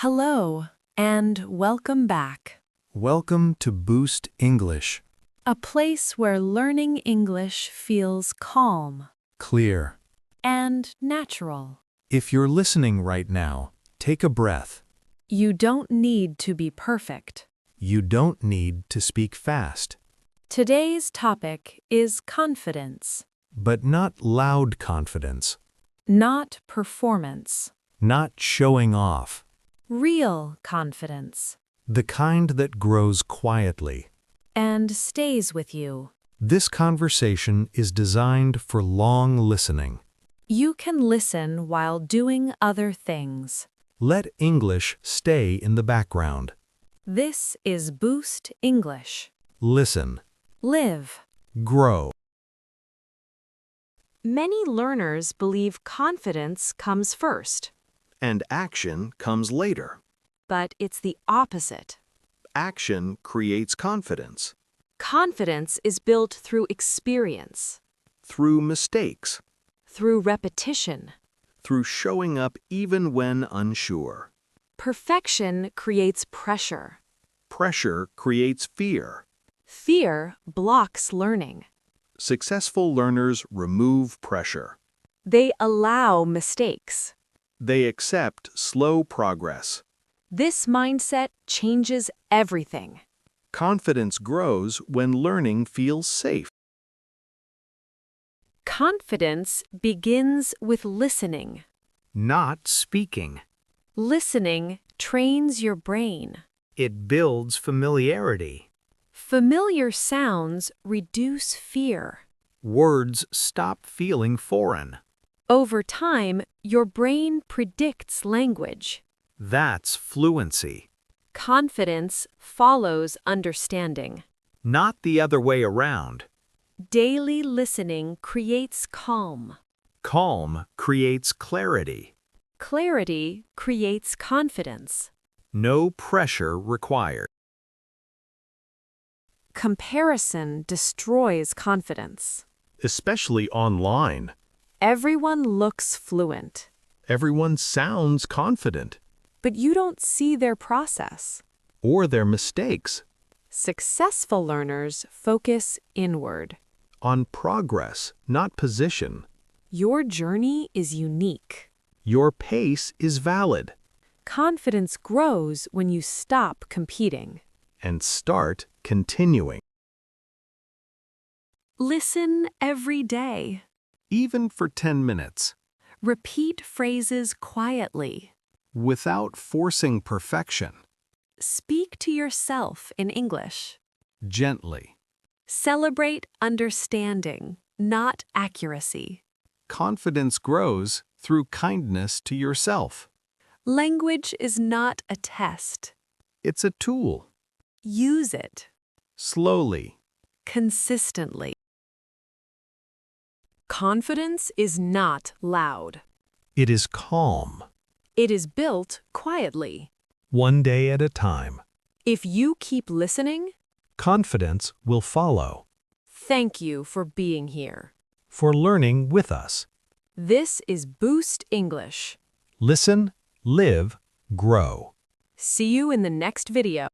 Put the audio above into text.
Hello, and welcome back. Welcome to Boost English. A place where learning English feels calm Clear. and natural. If you're listening right now, take a breath. You don't need to be perfect. You don't need to speak fast, Today's topic is confidence, but not loud confidence, not performance. not showing off, Real confidence, the kind that grows quietly. and stays with you. This conversation is designed for long listening. You can listen while doing other things. Let English stay in the background. This is Boost English. Listen. Live. Grow. Many learners believe confidence comes first, And action comes later. but it's the opposite. Action creates confidence Confidence is built through experience, through mistakes, through repetition. through showing up even when unsure. Perfection creates pressure. Pressure creates fear. Fear blocks learning. Successful learners remove pressure. They allow mistakes. They accept slow progress. This mindset changes everything. Confidence grows when learning feels safe. Confidence begins with listening. Not speaking. Listening trains your brain. It builds familiarity. Familiar sounds reduce fear. Words stop feeling foreign. Over time, your brain predicts language. That's fluency. Confidence follows understanding. Not the other way around. Daily listening creates calm. Calm creates clarity. Clarity creates confidence. No pressure required. Comparison destroys confidence. Especially online. Everyone looks fluent, Everyone sounds confident. but you don't see their process. Or their mistakes. Successful learners focus inward. On progress, not position. Your journey is unique. Your pace is valid. Confidence grows when you stop competing. And start continuing. Listen every day. Even for 10 minutes. Repeat phrases quietly. Without forcing perfection. Speak to yourself in English. Gently. Celebrate understanding, not accuracy. Confidence grows through kindness to yourself. Language is not a test. It's a tool. Use it Slowly. consistently. Confidence is not loud. It is calm. It is built quietly. One day at a time. If you keep listening, Confidence will follow. thank you for being here. For learning with us. This is Boost English. Listen, live, grow. See you in the next video.